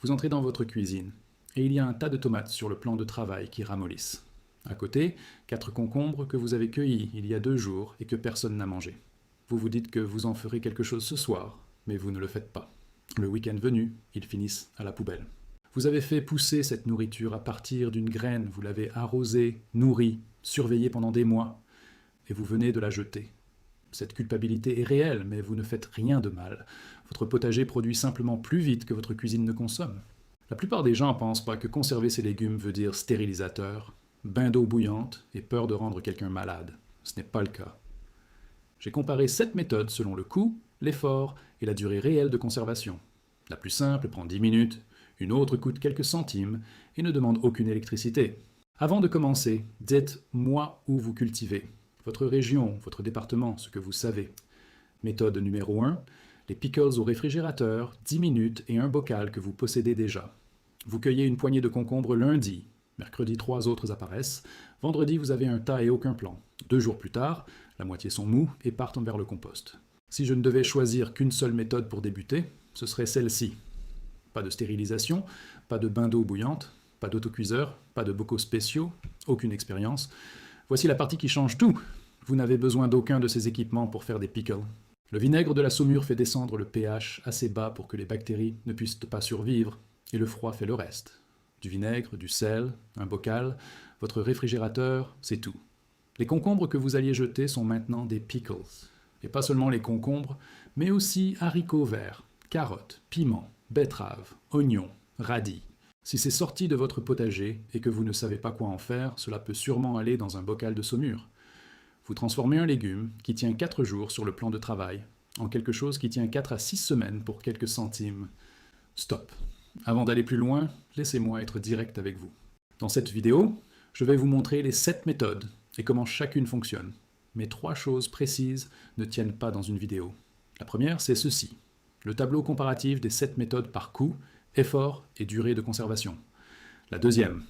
Vous entrez dans votre cuisine, et il y a un tas de tomates sur le plan de travail qui ramollissent. À côté, 4 concombres que vous avez cueillis il y a 2 jours et que personne n'a mangé. Vous vous dites que vous en ferez quelque chose ce soir, mais vous ne le faites pas. Le week-end venu, ils finissent à la poubelle. Vous avez fait pousser cette nourriture à partir d'une graine, vous l'avez arrosée, nourrie, surveillée pendant des mois, et vous venez de la jeter. Cette culpabilité est réelle, mais vous ne faites rien de mal. Votre potager produit simplement plus vite que votre cuisine ne consomme. La plupart des gens ne pensent pas que conserver ses légumes veut dire stérilisateur, bain d'eau bouillante et peur de rendre quelqu'un malade. Ce n'est pas le cas. J'ai comparé 7 méthodes selon le coût, l'effort et la durée réelle de conservation. La plus simple prend 10 minutes, une autre coûte quelques centimes et ne demande aucune électricité. Avant de commencer, dites-moi où vous cultivez, votre région, votre département, ce que vous savez. Méthode numéro 1, les pickles au réfrigérateur, 10 minutes et un bocal que vous possédez déjà. Vous cueillez une poignée de concombres lundi, mercredi 3 autres apparaissent, vendredi vous avez un tas et aucun plan. 2 jours plus tard, la moitié sont mous et partent vers le compost. Si je ne devais choisir qu'une seule méthode pour débuter, ce serait celle-ci. Pas de stérilisation, pas de bain d'eau bouillante, pas d'autocuiseur, pas de bocaux spéciaux, aucune expérience. Voici la partie qui change tout. Vous n'avez besoin d'aucun de ces équipements pour faire des pickles. Le vinaigre de la saumure fait descendre le pH assez bas pour que les bactéries ne puissent pas survivre, et le froid fait le reste. Du vinaigre, du sel, un bocal, votre réfrigérateur, c'est tout. Les concombres que vous alliez jeter sont maintenant des pickles. Et pas seulement les concombres, mais aussi haricots verts, carottes, piments, betteraves, oignons, radis. Si c'est sorti de votre potager et que vous ne savez pas quoi en faire, cela peut sûrement aller dans un bocal de saumure. Vous transformez un légume qui tient 4 jours sur le plan de travail en quelque chose qui tient 4 à 6 semaines pour quelques centimes. Stop. Avant d'aller plus loin, laissez-moi être direct avec vous. Dans cette vidéo, je vais vous montrer les 7 méthodes et comment chacune fonctionne. Mais 3 choses précises ne tiennent pas dans une vidéo. La première, c'est ceci. Le tableau comparatif des 7 méthodes par coût, effort et durée de conservation. La deuxième,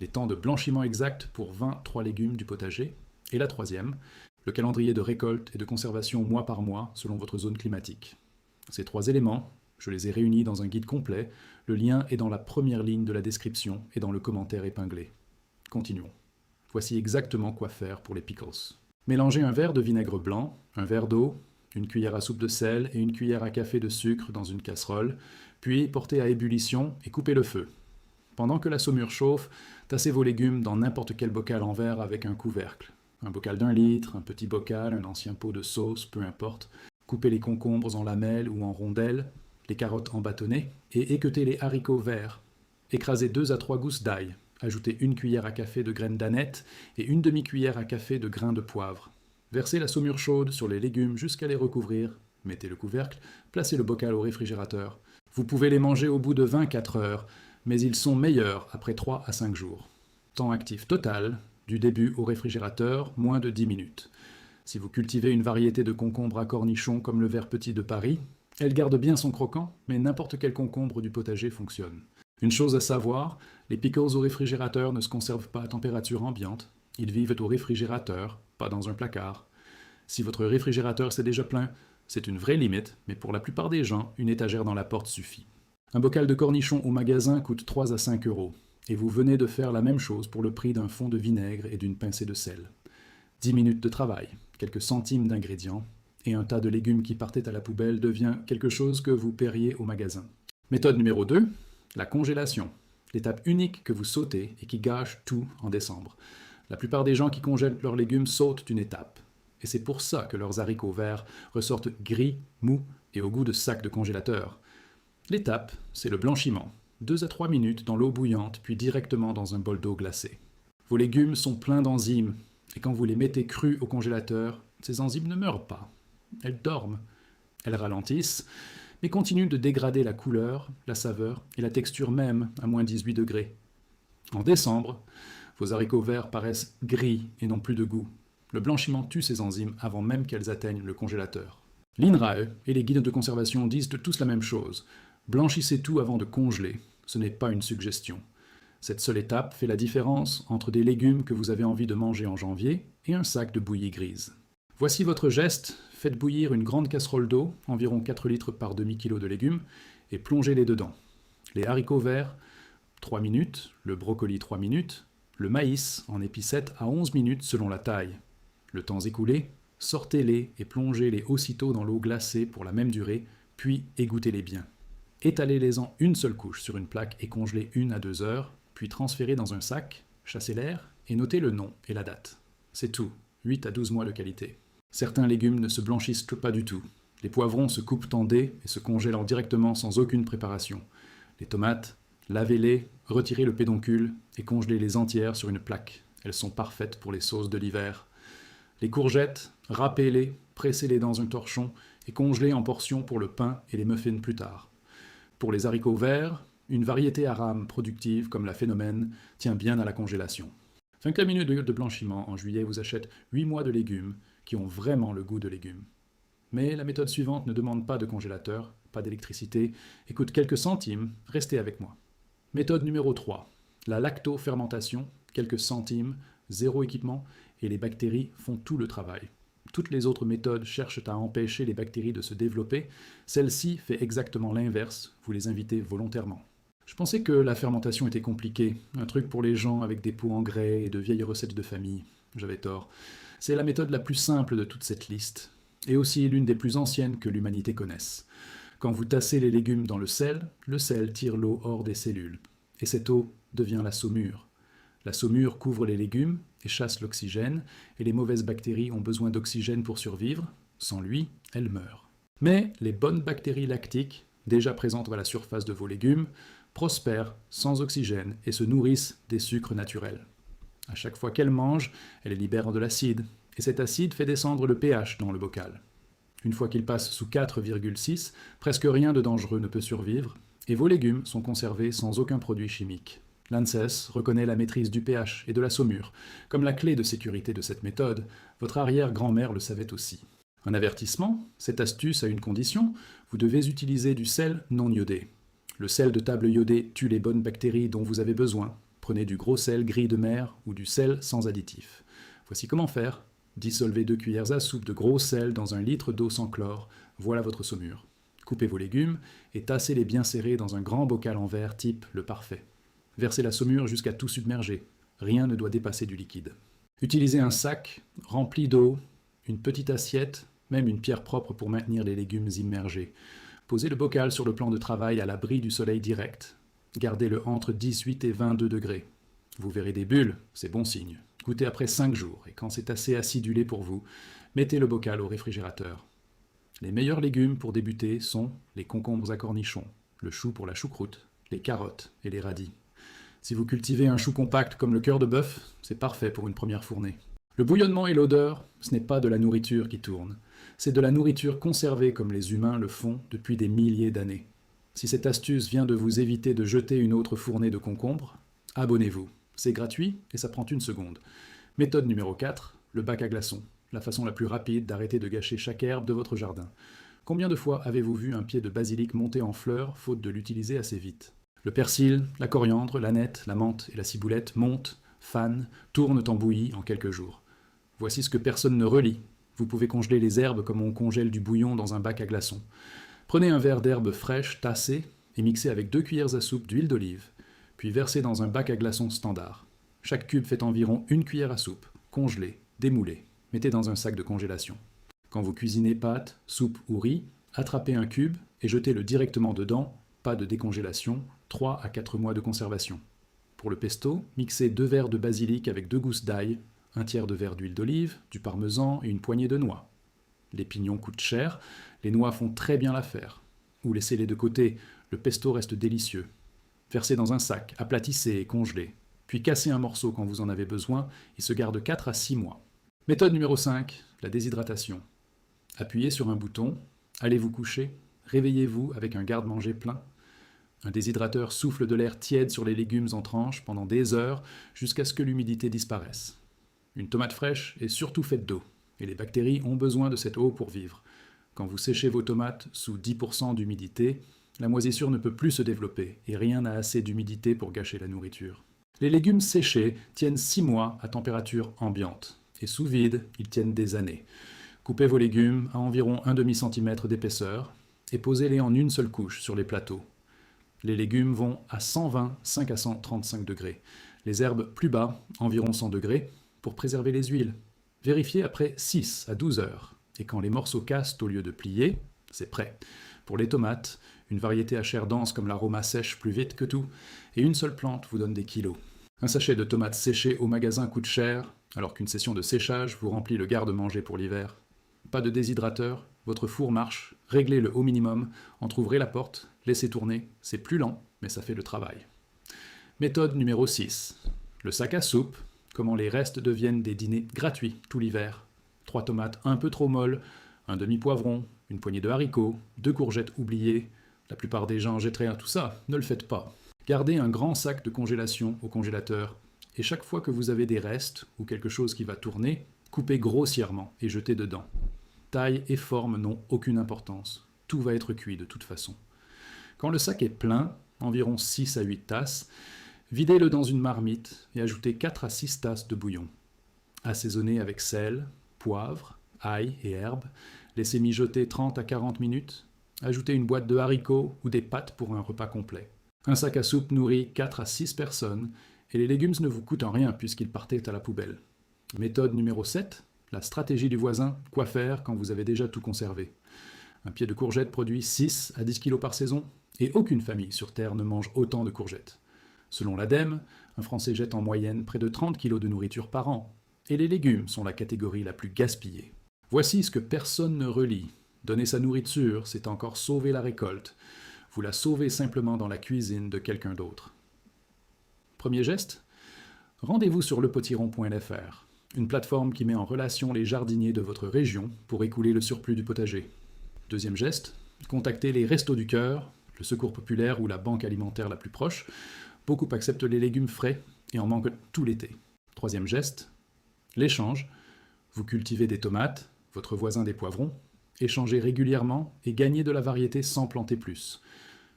les temps de blanchiment exacts pour 23 légumes du potager. Et la troisième, le calendrier de récolte et de conservation mois par mois selon votre zone climatique. Ces 3 éléments, je les ai réunis dans un guide complet. Le lien est dans la première ligne de la description et dans le commentaire épinglé. Continuons. Voici exactement quoi faire pour les pickles. Mélangez un verre de vinaigre blanc, un verre d'eau, une cuillère à soupe de sel et une cuillère à café de sucre dans une casserole, puis portez à ébullition et coupez le feu. Pendant que la saumure chauffe, tassez vos légumes dans n'importe quel bocal en verre avec un couvercle. Un bocal d'1 litre, un petit bocal, un ancien pot de sauce, peu importe. Coupez les concombres en lamelles ou en rondelles, les carottes en bâtonnets, et équeutez les haricots verts. Écrasez 2 à 3 gousses d'ail. Ajoutez 1 cuillère à café de graines d'aneth et une demi-cuillère à café de grains de poivre. Versez la saumure chaude sur les légumes jusqu'à les recouvrir. Mettez le couvercle, placez le bocal au réfrigérateur. Vous pouvez les manger au bout de 24 heures, mais ils sont meilleurs après 3 à 5 jours. Temps actif total, du début au réfrigérateur, moins de 10 minutes. Si vous cultivez une variété de concombres à cornichons comme le vert petit de Paris, elle garde bien son croquant, mais n'importe quel concombre du potager fonctionne. Une chose à savoir, les pickles au réfrigérateur ne se conservent pas à température ambiante. Ils vivent au réfrigérateur, pas dans un placard. Si votre réfrigérateur s'est déjà plein, c'est une vraie limite, mais pour la plupart des gens, une étagère dans la porte suffit. Un bocal de cornichons au magasin coûte 3 à 5 euros, et vous venez de faire la même chose pour le prix d'un fond de vinaigre et d'une pincée de sel. 10 minutes de travail, quelques centimes d'ingrédients, et un tas de légumes qui partaient à la poubelle devient quelque chose que vous paieriez au magasin. Méthode numéro 2, la congélation. L'étape unique que vous sautez et qui gâche tout en décembre. La plupart des gens qui congèlent leurs légumes sautent une étape. Et c'est pour ça que leurs haricots verts ressortent gris, mous et au goût de sac de congélateur. L'étape, c'est le blanchiment. 2 à 3 minutes dans l'eau bouillante, puis directement dans un bol d'eau glacée. Vos légumes sont pleins d'enzymes, et quand vous les mettez crus au congélateur, ces enzymes ne meurent pas. Elles dorment. Elles ralentissent, mais continuent de dégrader la couleur, la saveur et la texture même à moins 18 degrés. En décembre, vos haricots verts paraissent gris et n'ont plus de goût. Le blanchiment tue ces enzymes avant même qu'elles atteignent le congélateur. L'INRAE et les guides de conservation disent tous la même chose. Blanchissez tout avant de congeler. Ce n'est pas une suggestion. Cette seule étape fait la différence entre des légumes que vous avez envie de manger en janvier et un sac de bouillie grise. Voici votre geste. Faites bouillir une grande casserole d'eau, environ 4 litres par demi-kilo de légumes, et plongez-les dedans. Les haricots verts, 3 minutes, le brocoli 3 minutes, le maïs en épicette à 11 minutes selon la taille. Le temps écoulé, sortez-les et plongez-les aussitôt dans l'eau glacée pour la même durée, puis égouttez-les bien. Étalez-les-en une seule couche sur une plaque et congelez 1 à 2 heures, puis transférez dans un sac, chassez l'air et notez le nom et la date. C'est tout, 8 à 12 mois de qualité. Certains légumes ne se blanchissent pas du tout. Les poivrons se coupent en dés et se congèlent directement sans aucune préparation. Les tomates, lavez-les, retirez le pédoncule et congelez-les entières sur une plaque. Elles sont parfaites pour les sauces de l'hiver. Les courgettes, râpez-les, pressez-les dans un torchon et congelez en portions pour le pain et les muffins plus tard. Pour les haricots verts, une variété à rames productive comme la Phénomène tient bien à la congélation. 25 minutes de blanchiment en juillet vous achète 8 mois de légumes qui ont vraiment le goût de légumes. Mais la méthode suivante ne demande pas de congélateur, pas d'électricité et coûte quelques centimes, restez avec moi. Méthode numéro 3, la lactofermentation, quelques centimes, zéro équipement et les bactéries font tout le travail. Toutes les autres méthodes cherchent à empêcher les bactéries de se développer, celle-ci fait exactement l'inverse, vous les invitez volontairement. Je pensais que la fermentation était compliquée, un truc pour les gens avec des pots en grès et de vieilles recettes de famille. J'avais tort. C'est la méthode la plus simple de toute cette liste, et aussi l'une des plus anciennes que l'humanité connaisse. Quand vous tassez les légumes dans le sel tire l'eau hors des cellules, et cette eau devient la saumure. La saumure couvre les légumes et chasse l'oxygène, et les mauvaises bactéries ont besoin d'oxygène pour survivre, sans lui, elles meurent. Mais les bonnes bactéries lactiques, déjà présentes à la surface de vos légumes, prospèrent sans oxygène et se nourrissent des sucres naturels. À chaque fois qu'elles mangent, elles libèrent de l'acide, et cet acide fait descendre le pH dans le bocal. Une fois qu'il passe sous 4,6, presque rien de dangereux ne peut survivre, et vos légumes sont conservés sans aucun produit chimique. L'ANSES reconnaît la maîtrise du pH et de la saumure. Comme la clé de sécurité de cette méthode, votre arrière-grand-mère le savait aussi. Un avertissement, cette astuce a une condition, vous devez utiliser du sel non iodé. Le sel de table iodé tue les bonnes bactéries dont vous avez besoin. Prenez du gros sel gris de mer ou du sel sans additif. Voici comment faire. Dissolvez 2 cuillères à soupe de gros sel dans 1 litre d'eau sans chlore. Voilà votre saumure. Coupez vos légumes et tassez-les bien serrés dans un grand bocal en verre type le parfait. Versez la saumure jusqu'à tout submerger. Rien ne doit dépasser du liquide. Utilisez un sac rempli d'eau, une petite assiette, même une pierre propre pour maintenir les légumes immergés. Posez le bocal sur le plan de travail à l'abri du soleil direct. Gardez-le entre 18 et 22 degrés. Vous verrez des bulles, c'est bon signe. Goûtez après 5 jours, et quand c'est assez acidulé pour vous, mettez le bocal au réfrigérateur. Les meilleurs légumes pour débuter sont les concombres à cornichons, le chou pour la choucroute, les carottes et les radis. Si vous cultivez un chou compact comme le cœur de bœuf, c'est parfait pour une première fournée. Le bouillonnement et l'odeur, ce n'est pas de la nourriture qui tourne. C'est de la nourriture conservée comme les humains le font depuis des milliers d'années. Si cette astuce vient de vous éviter de jeter une autre fournée de concombres, abonnez-vous. C'est gratuit et ça prend 1 seconde. Méthode numéro 4, le bac à glaçons. La façon la plus rapide d'arrêter de gâcher chaque herbe de votre jardin. Combien de fois avez-vous vu un pied de basilic monter en fleurs faute de l'utiliser assez vite? Le persil, la coriandre, l'aneth, la menthe et la ciboulette montent, fanent, tournent en bouillie en quelques jours. Voici ce que personne ne relit. Vous pouvez congeler les herbes comme on congèle du bouillon dans un bac à glaçons. Prenez un verre d'herbes fraîches tassées et mixez avec 2 cuillères à soupe d'huile d'olive, puis versez dans un bac à glaçons standard. Chaque cube fait environ 1 cuillère à soupe. Congelez, démoulez, mettez dans un sac de congélation. Quand vous cuisinez pâtes, soupe ou riz, attrapez un cube et jetez-le directement dedans, pas de décongélation, 3 à 4 mois de conservation. Pour le pesto, mixez 2 verres de basilic avec 2 gousses d'ail, 1/3 de verre d'huile d'olive, du parmesan et une poignée de noix. Les pignons coûtent cher, les noix font très bien l'affaire. Ou laissez-les de côté, le pesto reste délicieux. Versez dans un sac, aplatissez et congelez. Puis cassez un morceau quand vous en avez besoin, il se garde 4 à 6 mois. Méthode numéro 5, la déshydratation. Appuyez sur un bouton, allez vous coucher, réveillez-vous avec un garde-manger plein. Un déshydrateur souffle de l'air tiède sur les légumes en tranches pendant des heures jusqu'à ce que l'humidité disparaisse. Une tomate fraîche est surtout faite d'eau, et les bactéries ont besoin de cette eau pour vivre. Quand vous séchez vos tomates sous 10% d'humidité, la moisissure ne peut plus se développer, et rien n'a assez d'humidité pour gâcher la nourriture. Les légumes séchés tiennent 6 mois à température ambiante, et sous vide, ils tiennent des années. Coupez vos légumes à environ 1/2 cm d'épaisseur, et posez-les en une seule couche sur les plateaux. Les légumes vont à 125 à 135 degrés. Les herbes plus bas, environ 100 degrés, pour préserver les huiles. Vérifiez après 6 à 12 heures. Et quand les morceaux cassent au lieu de plier, c'est prêt. Pour les tomates, une variété à chair dense comme l'aroma sèche plus vite que tout, et une seule plante vous donne des kilos. Un sachet de tomates séchées au magasin coûte cher, alors qu'une session de séchage vous remplit le garde-manger pour l'hiver. Pas de déshydrateur, votre four marche, réglez le au minimum, entrouvrez la porte, laissez tourner, c'est plus lent, mais ça fait le travail. Méthode numéro 6. Le sac à soupe, comment les restes deviennent des dîners gratuits tout l'hiver. 3 tomates un peu trop molles, un demi-poivron, une poignée de haricots, 2 courgettes oubliées. La plupart des gens jetteraient tout ça, ne le faites pas. Gardez un grand sac de congélation au congélateur, et chaque fois que vous avez des restes ou quelque chose qui va tourner, coupez grossièrement et jetez dedans. Taille et forme n'ont aucune importance, tout va être cuit de toute façon. Quand le sac est plein, environ 6 à 8 tasses, videz-le dans une marmite et ajoutez 4 à 6 tasses de bouillon. Assaisonnez avec sel, poivre, ail et herbes, laissez mijoter 30 à 40 minutes, ajoutez une boîte de haricots ou des pâtes pour un repas complet. Un sac à soupe nourrit 4 à 6 personnes et les légumes ne vous coûtent rien puisqu'ils partaient à la poubelle. Méthode numéro 7, la stratégie du voisin, quoi faire quand vous avez déjà tout conservé. Un pied de courgette produit 6 à 10 kg par saison et aucune famille sur Terre ne mange autant de courgettes. Selon l'ADEME, un Français jette en moyenne près de 30 kg de nourriture par an et les légumes sont la catégorie la plus gaspillée. Voici ce que personne ne relit. Donner sa nourriture, c'est encore sauver la récolte. Vous la sauvez simplement dans la cuisine de quelqu'un d'autre. Premier geste, rendez-vous sur lepotiron.fr, une plateforme qui met en relation les jardiniers de votre région pour écouler le surplus du potager. Deuxième geste, contactez les Restos du Cœur, le Secours populaire ou la banque alimentaire la plus proche. Beaucoup acceptent les légumes frais et en manquent tout l'été. Troisième geste, l'échange. Vous cultivez des tomates, votre voisin des poivrons, échangez régulièrement et gagnez de la variété sans planter plus.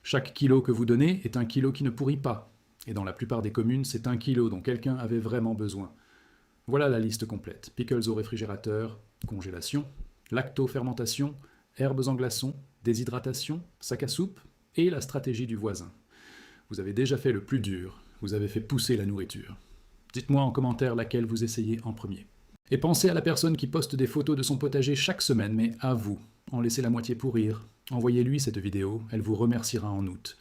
Chaque kilo que vous donnez est un kilo qui ne pourrit pas, et dans la plupart des communes, c'est un kilo dont quelqu'un avait vraiment besoin. Voilà la liste complète. Pickles au réfrigérateur, congélation, lacto-fermentation, herbes en glaçons, déshydratation, sac à soupe et la stratégie du voisin. Vous avez déjà fait le plus dur, vous avez fait pousser la nourriture. Dites-moi en commentaire laquelle vous essayez en premier. Et pensez à la personne qui poste des photos de son potager chaque semaine, mais à vous. En laissez la moitié pourrir. Envoyez-lui cette vidéo, elle vous remerciera en août.